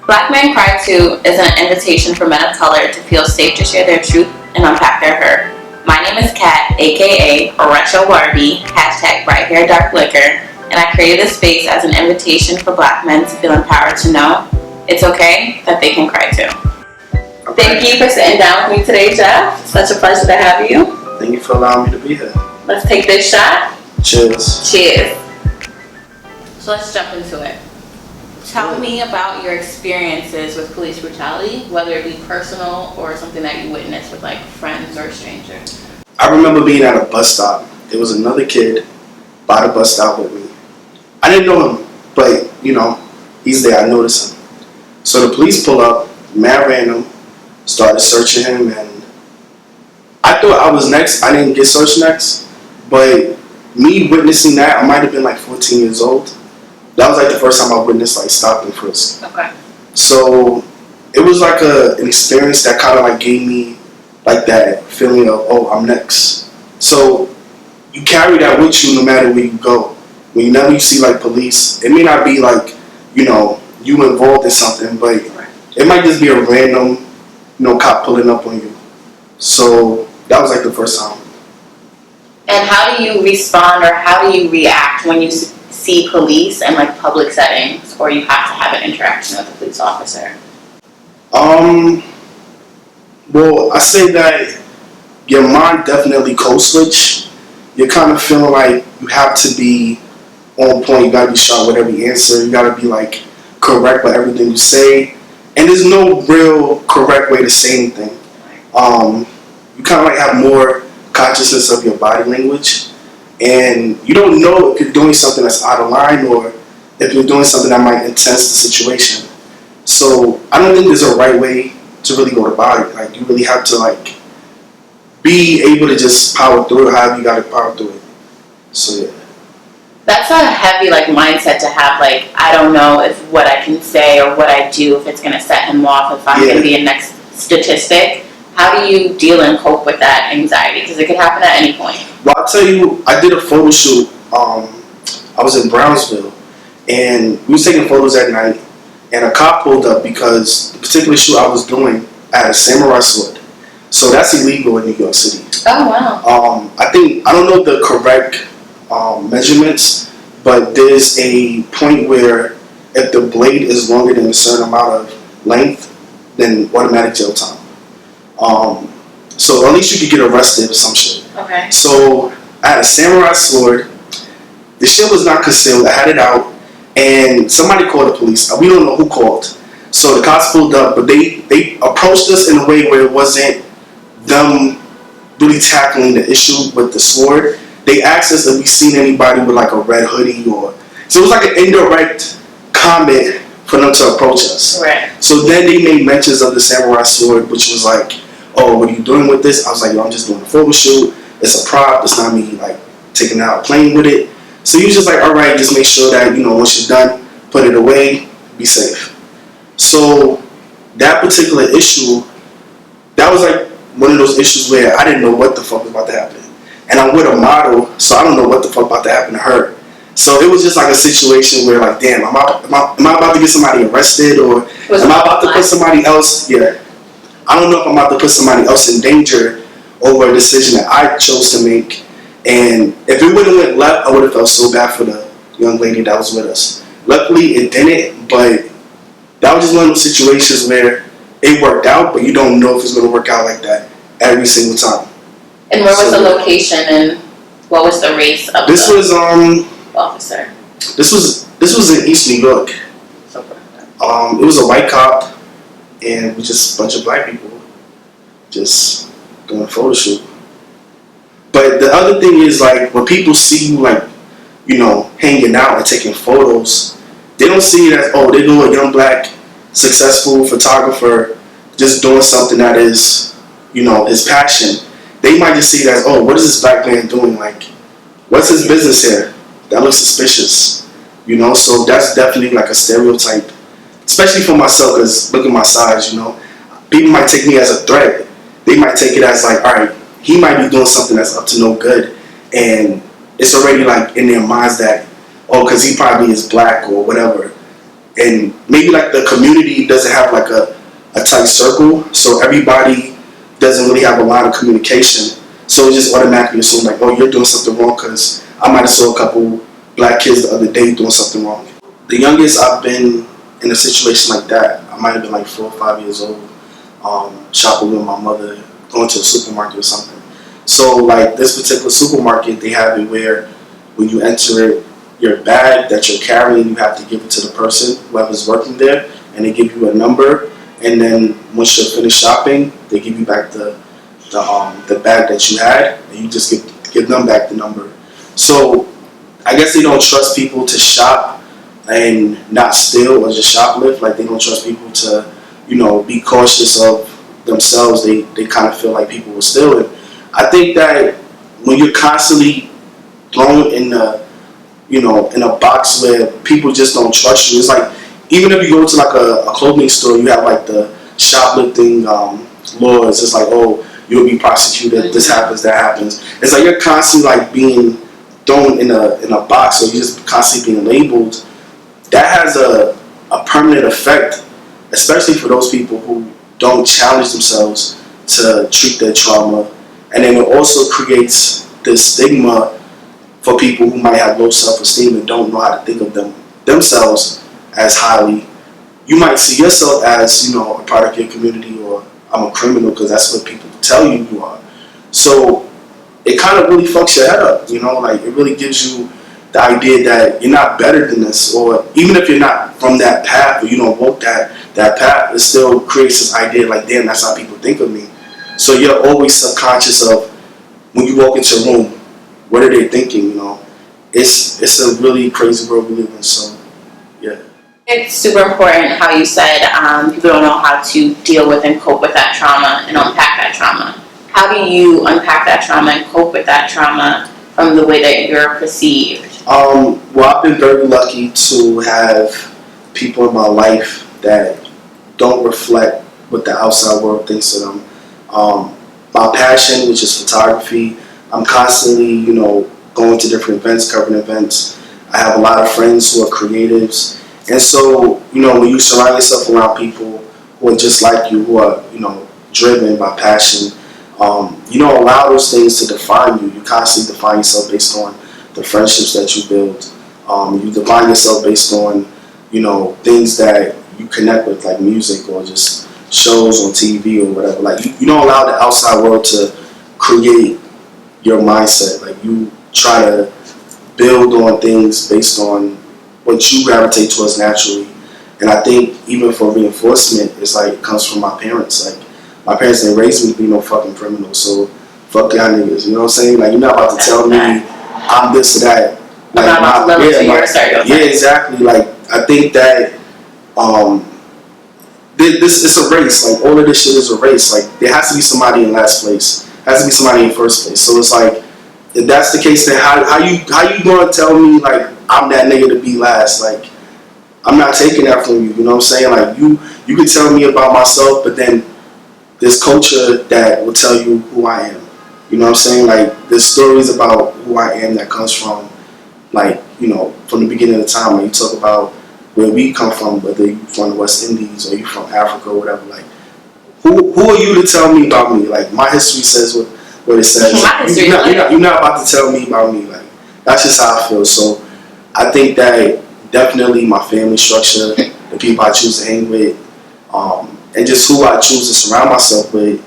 Black Men Cry Too is an invitation for men of color to feel safe to share their truth and unpack their hurt. My name is Kat, aka Orecho Warby, hashtag bright hair dark liquor, and I created this space as an invitation for black men to feel empowered to know it's okay that they can cry too. Thank you for sitting down with me today, Jeff. Such a pleasure to have you. Thank you for allowing me to be here. Let's take this shot. Cheers. Cheers. So let's jump into it. Tell me about your experiences with police brutality, whether it be personal or something that you witnessed with like friends or strangers. I remember being at a bus stop. There was another kid by the bus stop with me. I didn't know him, but he's there. I noticed him. So the police pull up, mad random, started searching him, and I thought I was next. I didn't get searched next, but me witnessing that, I might have been like 14 years old. That was like the first time I witnessed like stop and frisk. Okay. So it was like an experience that kind of like gave me like that feeling of, oh, I'm next. So you carry that with you no matter where you go. Whenever you see like police, it may not be like you involved in something, but it might just be a random cop pulling up on you. So that was like the first time. And how do you respond or how do you react when you see police in like public settings, or you have to have an interaction with a police officer? Well, I say that your mind definitely code switch. You're kind of feeling like you have to be on point. You gotta be sharp with every answer. You gotta be like correct with everything you say. And there's no real correct way to say anything. You kind of like have more consciousness of your body language. And you don't know if you're doing something that's out of line or if you're doing something that might intense the situation. So I don't think there's a right way to really go about it. Like you really have to like be able to just power through it however you got to power through it. So yeah. That's a heavy like mindset to have. Like I don't know if what I can say or what I do if it's gonna set him off, if I'm gonna be a next statistic. How do you deal and cope with that anxiety? Because it could happen at any point. Well, I'll tell you, I did a photo shoot. I was in Brownsville, and we was taking photos at night, and a cop pulled up because the particular shoot I was doing, I had a samurai sword. So that's illegal in New York City. Oh, wow. I don't know the correct measurements, but there's a point where if the blade is longer than a certain amount of length, then automatic jail time. So at least you could get arrested or some shit. Okay. So I had a samurai sword. The shit was not concealed. I had it out, and somebody called the police. We don't know who called. So the cops pulled up, but they approached us in a way where it wasn't them really tackling the issue with the sword. They asked us if we seen anybody with like a red hoodie so it was like an indirect comment for them to approach us. Right. So then they made mentions of the samurai sword, which was like, oh, what are you doing with this? I was like, yo, I'm just doing a photo shoot. It's a prop. It's not me like taking it out playing with it. So he was just like, all right, just make sure that once you're done, put it away, be safe. So that particular issue, that was like one of those issues where I didn't know what the fuck was about to happen. And I'm with a model, so I don't know what the fuck about to happen to her. So it was just like a situation where like, damn, am I about to get somebody arrested, or am I about to put somebody else, I don't know if I'm about to put somebody else in danger over a decision that I chose to make. And if it would have went left, I would have felt so bad for the young lady that was with us. Luckily, it didn't, but that was just one of those situations where it worked out, but you don't know if it's going to work out like that every single time. And where was the location, and what was the race of the officer? This was in East New York. It was a white cop, and it was just a bunch of black people just doing a photo shoot. But the other thing is, like, when people see you, like, hanging out and taking photos, they don't see it as, oh, they know a young black successful photographer just doing something that is, his passion. They might just see it as, oh, what is this black man doing? Like, what's his business here? That looks suspicious. So that's definitely like a stereotype, especially for myself, because look at my size, People might take me as a threat. They might take it as like, all right, he might be doing something that's up to no good. And it's already like in their minds that, oh, because he probably is black or whatever, and maybe like the community doesn't have like a tight circle, so everybody doesn't really have a lot of communication. So it just automatically assume like, oh, you're doing something wrong because I might have saw a couple black kids the other day doing something wrong. The youngest I've been in a situation like that, I might have been like 4 or 5 years old, shopping with my mother, going to a supermarket or something. So like this particular supermarket, they have it where when you enter it, your bag that you're carrying, you have to give it to the person, whoever's working there, and they give you a number. And then once you're finished shopping, they give you back the bag that you had, and you just give them back the number. So I guess they don't trust people to shop and not steal or just shoplift. Like they don't trust people to, be cautious of themselves. They kind of feel like people will steal it. I think that when you're constantly thrown in a box where people just don't trust you, it's like even if you go to like a clothing store, you have like the shoplifting laws. It's like, oh, you'll be prosecuted. This happens, that happens. It's like you're constantly like being thrown in a box, so you're just constantly being labeled. That has a permanent effect, especially for those people who don't challenge themselves to treat their trauma. And then it also creates this stigma for people who might have low self-esteem and don't know how to think of themselves as highly. You might see yourself as, a part of your community, or I'm a criminal because that's what people tell you are. So it kind of really fucks your head up, like it really gives you the idea that you're not better than this, or even if you're not from that path or you don't walk that path, it still creates this idea like, damn, that's how people think of me. So you're always subconscious of when you walk into a room, what are they thinking, It's a really crazy world we live in, so yeah. It's super important how you said people don't know how to deal with and cope with that trauma and unpack that trauma. How do you unpack that trauma and cope with that trauma from the way that you're perceived? Well, I've been very lucky to have people in my life that don't reflect what the outside world thinks of them. My passion, which is photography, I'm constantly, going to different events, covering events. I have a lot of friends who are creatives. And so, when you surround yourself around people who are just like you, who are, driven by passion, you don't allow those things to define you. You constantly define yourself based on the friendships that you build. You define yourself based on, things that you connect with, like music or just shows on TV or whatever. Like you don't allow the outside world to create your mindset. Like you try to build on things based on what you gravitate towards naturally. And I think even for reinforcement, it's like it comes from my parents. Like my parents didn't raise me to be no fucking criminal, so fuck y'all niggas. You know what I'm saying? Like you're not about to tell me I'm this or that. Like I'm not about to live to your stereotypes. Yeah, exactly. Like I think that this is a race. Like all of this shit is a race. Like there has to be somebody in last place. There has to be somebody in first place. So it's like if that's the case, then how you gonna tell me like I'm that nigga to be last? Like I'm not taking that from you. You know what I'm saying? Like you can tell me about myself, but then there's culture that will tell you who I am. You know what I'm saying? Like there's stories about who I am that comes from, like from the beginning of the time when you talk about where we come from, whether you're from the West Indies or you're from Africa or whatever. Like who are you to tell me about me? Like my history says what it says. You're not about to tell me about me. Like that's just how I feel. So I think that definitely my family structure, the people I choose to hang with, and just who I choose to surround myself with,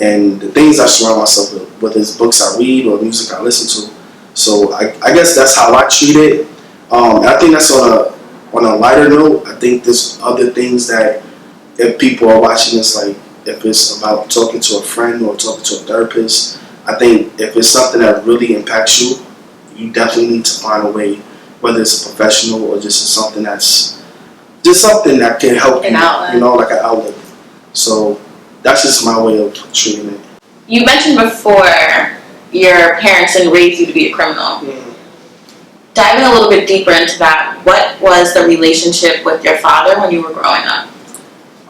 and the things I surround myself with, whether it's books I read or music I listen to. So I guess that's how I treat it. And I think that's on a lighter note. I think there's other things that if people are watching this, like if it's about talking to a friend or talking to a therapist, I think if it's something that really impacts you, you definitely need to find a way, whether it's a professional or just something that's just something that can help you, like an outlet. So that's just my way of treating it. You mentioned before your parents didn't raise you to be a criminal. Mm-hmm. Diving a little bit deeper into that, what was the relationship with your father when you were growing up?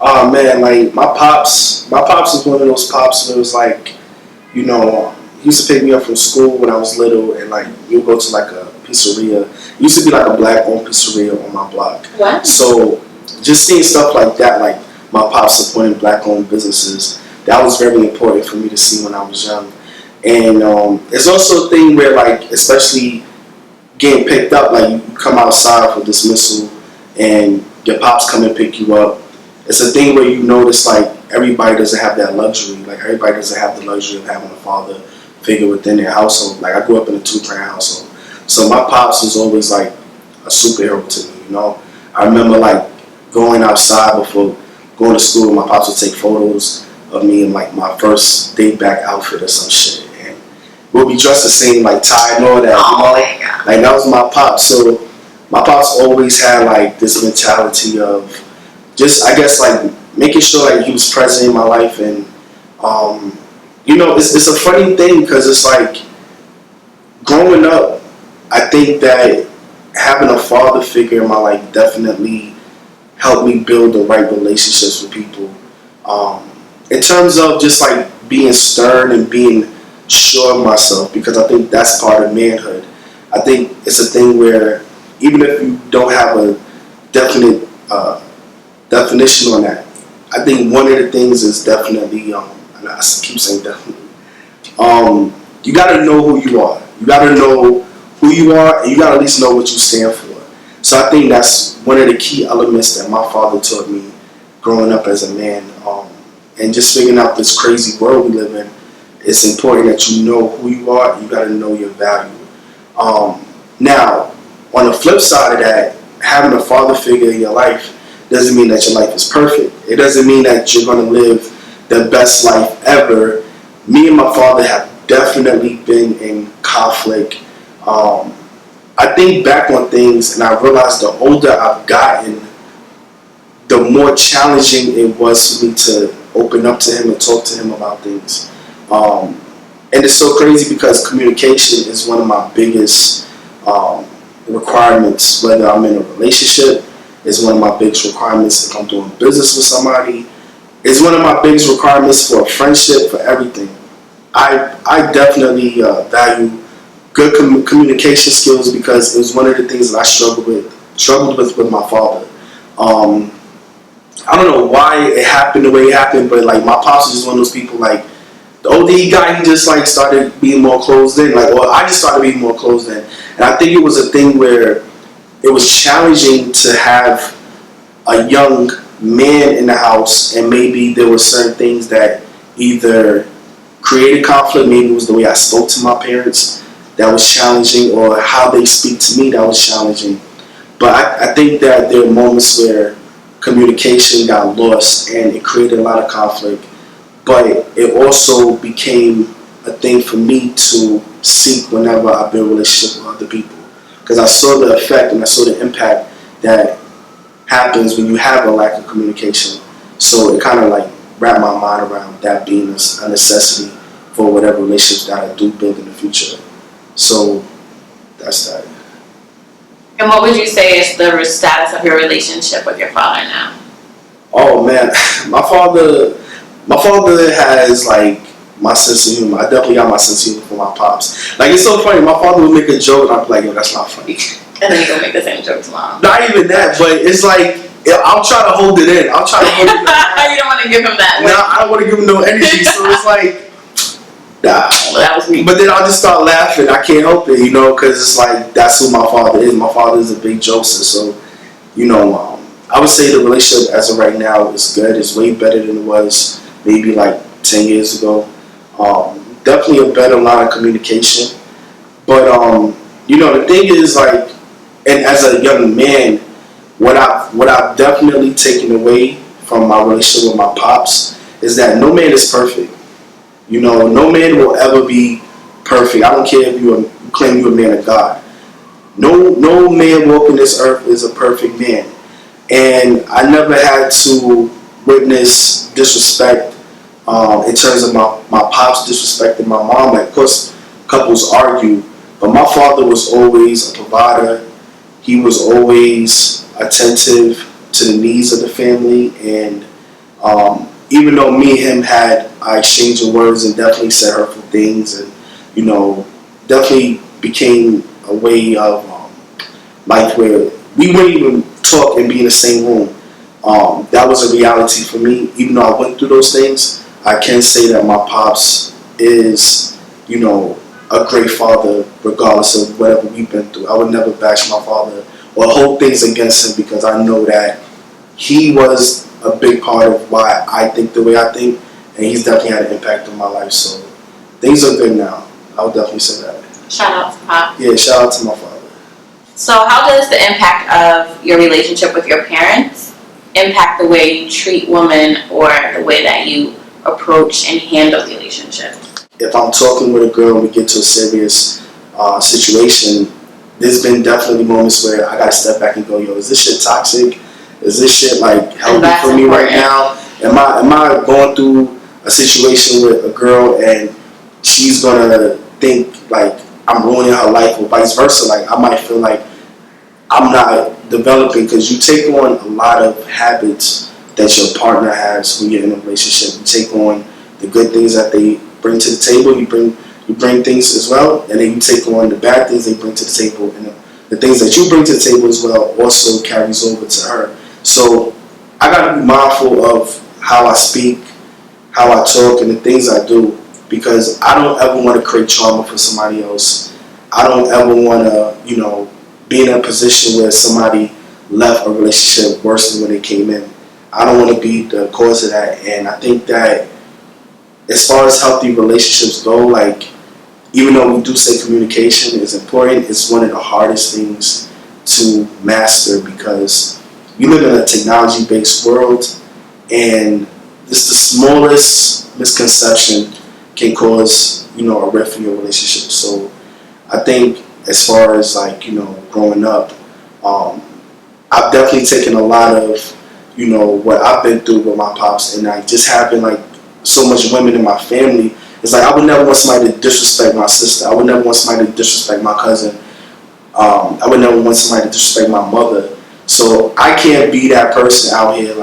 Oh man, like my pops was one of those pops that was like, he used to pick me up from school when I was little, and like we would go to like he pizzeria. It used to be like a black-owned pizzeria on my block. What? So just seeing stuff like that, like my pops supporting black-owned businesses, that was very important for me to see when I was young. And it's also a thing where, like, especially getting picked up, like you come outside for dismissal and your pops come and pick you up. It's a thing where you notice, like, everybody doesn't have that luxury. Like, everybody doesn't have the luxury of having a father figure within their household. Like, I grew up in a 2-parent household. So my pops was always, like, a superhero to me, you know? I remember, like, going outside before going to school, my pops would take photos of me in, like, my first day back outfit or some shit. And we'll be dressed the same, like, tie and all that, you know? My God. Like, that was my pops. So my pops always had, like, this mentality of just, I guess, like, making sure, like, he was present in my life. And, you know, it's a funny thing because it's like, growing up, I think that having a father figure in my life definitely helped me build the right relationships with people. In terms of just, like, being stern and being sure of myself, because I think that's part of manhood. I think it's a thing where even if you don't have a definite definition on that, I think one of the things is definitely, and I keep saying definitely, you got to know who you are. You got to know who you are, and you got to at least know what you stand for. So I think that's one of the key elements that my father taught me growing up as a man. And just figuring out this crazy world we live in, it's important that you know who you are, and you got to know your value. Now, on the flip side of that, having a father figure in your life doesn't mean that your life is perfect. It doesn't mean that you're going to live the best life ever. Me and my father have definitely been in conflict. I think back on things and I realized the older I've gotten, the more challenging it was for me to open up to him and talk to him about things. And it's so crazy because communication is one of my biggest requirements, whether I'm in a relationship. It's one of my biggest requirements if I'm doing business with somebody. It's one of my biggest requirements for a friendship, for everything. I definitely value good communication skills because it was one of the things that I struggled with my father. I don't know why it happened the way it happened, but, like, my pops was just one of those people, like, the older he got, he just, like, started being more closed in. Like, well, I just started being more closed in. And I think it was a thing where it was challenging to have a young man in the house, and maybe there were certain things that either created conflict, maybe it was the way I spoke to my parents that was challenging, or how they speak to me that was challenging. But I think that there are moments where communication got lost and it created a lot of conflict, but it also became a thing for me to seek whenever I build relationships with other people, because I saw the effect and I saw the impact that happens when you have a lack of communication. So it kind of, like, wrapped my mind around that being a necessity for whatever relationships that I do build in the future. So that's that. And what would you say is the status of your relationship with your father now? Oh man, my father has, like, my sense of humor. I definitely got my sense of humor from my pops. Like, it's so funny. My father would make a joke and I'd be like, yo, that's not funny. And then you go make the same joke tomorrow. Not even that, but it's like, I'll try to hold it in. I'll try to hold it in. You don't want to give him that. No, I don't want to give him no energy. So it's like, nah. Well, that was me. But then I'll just start laughing. I can't help it, you know, because it's like, that's who my father is. My father is a big jokester. So, you know, I would say the relationship as of right now is good. It's way better than it was maybe like 10 years ago. Definitely a better line of communication. But, you know, the thing is, like, and as a young man, what I've definitely taken away from my relationship with my pops is that no man is perfect. You know, no man will ever be perfect. I don't care if you claim you're a man of God. No man walking this earth is a perfect man. And I never had to witness disrespect in terms of my pops disrespecting my mom. Like, of course, couples argue, but my father was always a provider. He was always attentive to the needs of the family. And even though me and him had our exchange of words and definitely said hurtful things and, you know, definitely became a way of life where we wouldn't even talk and be in the same room. That was a reality for me. Even though I went through those things, I can say that my pops is, a great father regardless of whatever we've been through. I would never bash my father or hold things against him because I know that he was a big part of why I think the way I think, and he's definitely had an impact on my life. So things are good now. I would definitely say that. Shout out to Pop. Yeah, shout out to my father. So how does the impact of your relationship with your parents impact the way you treat women or the way that you approach and handle relationships? If I'm talking with a girl and we get to a serious situation, there's been definitely moments where I gotta step back and go, yo, is this shit toxic? Is this shit like healthy for me right now? Am I going through a situation with a girl and she's gonna think like I'm ruining her life or vice versa? Like I might feel like I'm not developing, because you take on a lot of habits that your partner has when you're in a relationship. You take on the good things that they bring to the table. You bring things as well, and then you take on the bad things they bring to the table, and the things that you bring to the table as well also carries over to her. So I gotta be mindful of how I speak, how I talk, and the things I do, because I don't ever want to create trauma for somebody else. I don't ever want to, be in a position where somebody left a relationship worse than when they came in. I don't want to be the cause of that. And I think that as far as healthy relationships go, like, even though we do say communication is important, it's one of the hardest things to master, because we live in a technology-based world, and just the smallest misconception can cause, a rift in your relationship. So I think as far as growing up, I've definitely taken a lot of, what I've been through with my pops, and I just having so much women in my family. It's like I would never want somebody to disrespect my sister. I would never want somebody to disrespect my cousin. I would never want somebody to disrespect my mother. So I can't be that person out here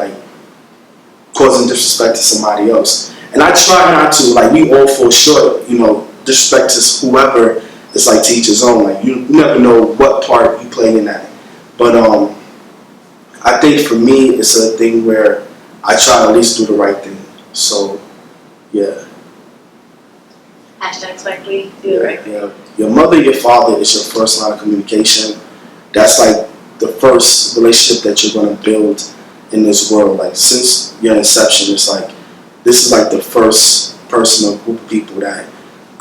causing disrespect to somebody else. And I try not to. We all fall short. Disrespect to whoever. It's to each his own. You never know what part you play in that. But I think for me, it's a thing where I try to at least do the right thing. So, yeah. Hashtag correctly, do the right thing. Yeah. Your mother, your father is your first line of communication. That's the first relationship that you're going to build in this world. Since your inception, it's this is the first person or group of people that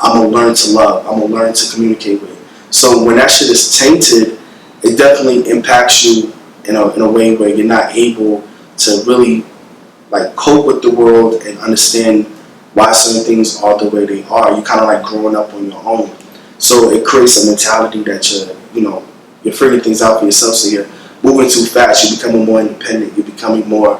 I'm going to learn to love. I'm going to learn to communicate with. So when that shit is tainted, it definitely impacts you in a way where you're not able to really cope with the world and understand why certain things are the way they are. You're kind of growing up on your own. So it creates a mentality that you're figuring things out for yourself. So you're moving too fast. You're becoming more independent. You're becoming more,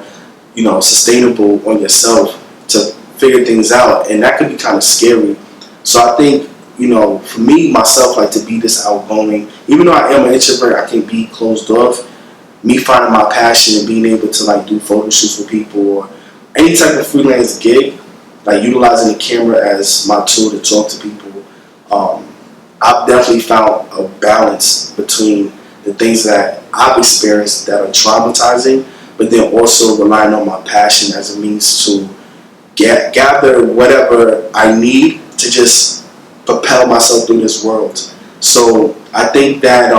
sustainable on yourself to figure things out. And that could be kind of scary. So I think, for me, myself, to be this outgoing, even though I am an introvert, I can be closed off. Me finding my passion and being able to do photo shoots with people or any type of freelance gig, utilizing the camera as my tool to talk to people, I've definitely found a balance between the things that I've experienced that are traumatizing, but then also relying on my passion as a means to gather whatever I need to just propel myself through this world. So I think that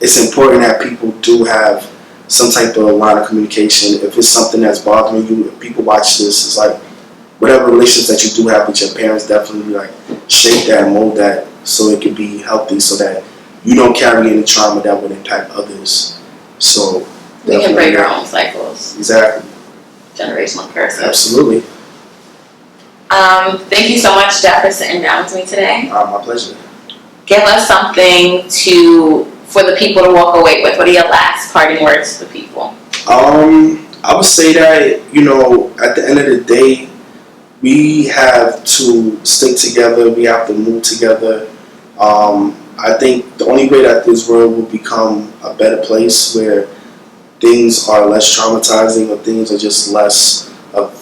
it's important that people do have some type of line of communication. If it's something that's bothering you, if people watch this, it's whatever relationships that you do have with your parents, definitely shape that and mold that so it can be healthy, so that you don't carry any trauma that would impact others. So we can break our own cycles. Exactly. Generational curses. Absolutely. Thank you so much, Jeff, for sitting down with me today. My pleasure. Give us something for the people to walk away with. What are your last parting words to the people? I would say that, at the end of the day, we have to stick together. We have to move together. I think the only way that this world will become a better place, where things are less traumatizing or things are just less of,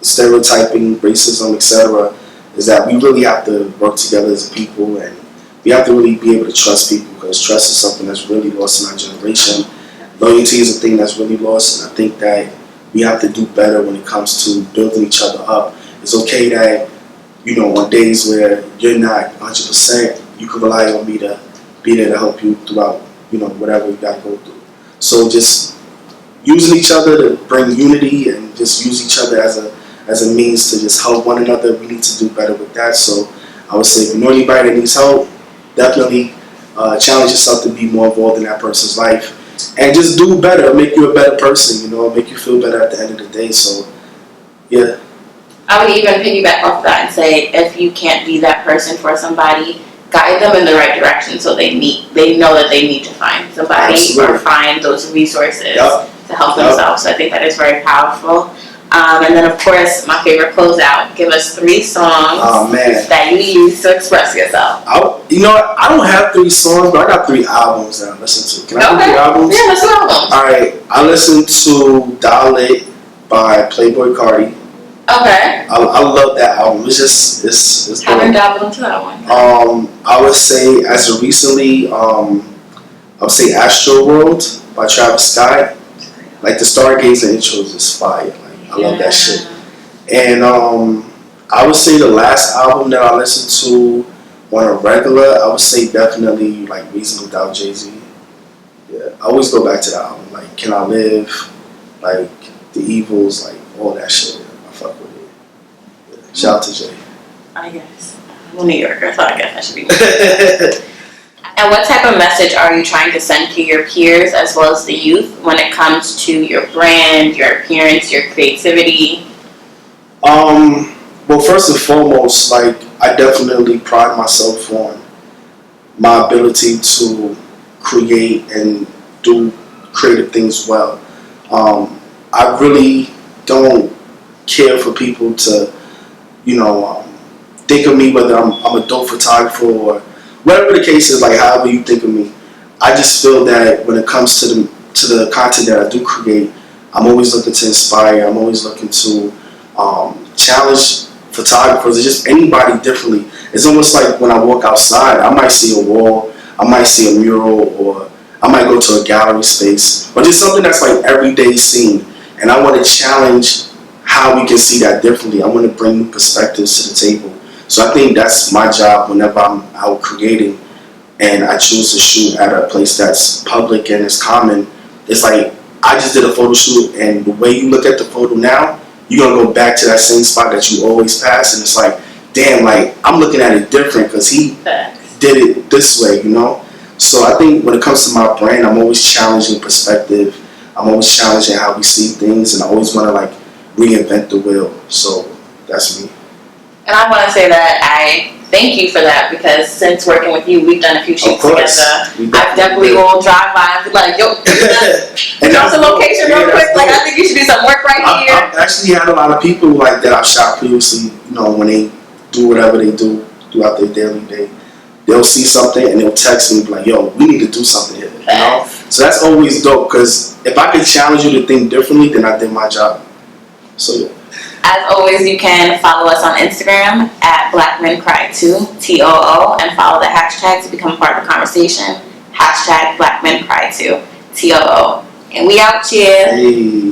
stereotyping, racism, etc., is that we really have to work together as a people and we have to really be able to trust people, because trust is something that's really lost in our generation. Loyalty is a thing that's really lost, and I think that we have to do better when it comes to building each other up. It's okay that, on days where you're not 100%, you can rely on me to be there to help you throughout, whatever you got to go through. So just using each other to bring unity, and just use each other as a means to just help one another. We need to do better with that. So I would say, if you know anybody that needs help, definitely challenge yourself to be more involved in that person's life, and just do better, make you a better person, make you feel better at the end of the day. So yeah. I would even piggyback off that and say, if you can't be that person for somebody, guide them in the right direction, so they know that they need to find somebody. Absolutely. Or find those resources. Yep. To help themselves. So I think that is very powerful. And then, of course, my favorite closeout. Give us 3 songs that you use to express yourself. I don't have 3 songs, but I got 3 albums that I listen to. Can I do 3 albums? Yeah, listen to albums. All right. I listen to Dial It by Playboi Carti. Okay. I love that album. It's haven't dabbled into that one. I would say, as of recently, I would say Astro World by Travis Scott. Like, the Stargazer intros is fire. Like, I love that shit. And I would say the last album that I listened to on a regular, I would say definitely like Reasonable Doubt, Jay-Z. Yeah, I always go back to that album. Like, Can I Live? Like, The Evils, like all that shit. I fuck with it. Yeah. Shout out to Jay. I guess. I'm a New Yorker, so I guess I should be. And what type of message are you trying to send to your peers as well as the youth when it comes to your brand, your appearance, your creativity? Well, first and foremost, like, I definitely pride myself on my ability to create and do creative things well. I really don't care for people to, think of me, whether I'm a dope photographer or whatever the case is, like, however you think of me. I just feel that when it comes to the content that I do create, I'm always looking to inspire. I'm always looking to challenge photographers or just anybody differently. It's almost like when I walk outside, I might see a wall, I might see a mural, or I might go to a gallery space, or just something that's like everyday scene. And I want to challenge how we can see that differently. I want to bring new perspectives to the table. So I think that's my job whenever I'm out creating and I choose to shoot at a place that's public and it's common. It's like, I just did a photo shoot, and the way you look at the photo now, you're going to go back to that same spot that you always pass, and it's like, damn, like, I'm looking at it different because he did it this way, So I think when it comes to my brand, I'm always challenging perspective. I'm always challenging how we see things, and I always want to, like, reinvent the wheel. So that's me. And I want to say that I thank you for that, because since working with you, we've done a few shoots together. I've definitely will drive by and be like, yo, drop the location real quick. Like, I think you should do some work right here. I've actually had a lot of people like that I've shot previously, when they do whatever they do throughout their daily day. They'll see something and they'll text me like, yo, we need to do something here. So that's always dope, because if I could challenge you to think differently, then I did my job. So yeah. As always, you can follow us on Instagram at BlackMenCryToo, TOO, and follow the hashtag to become part of the conversation. Hashtag BlackMenCryToo, TOO. And we out here. Hey.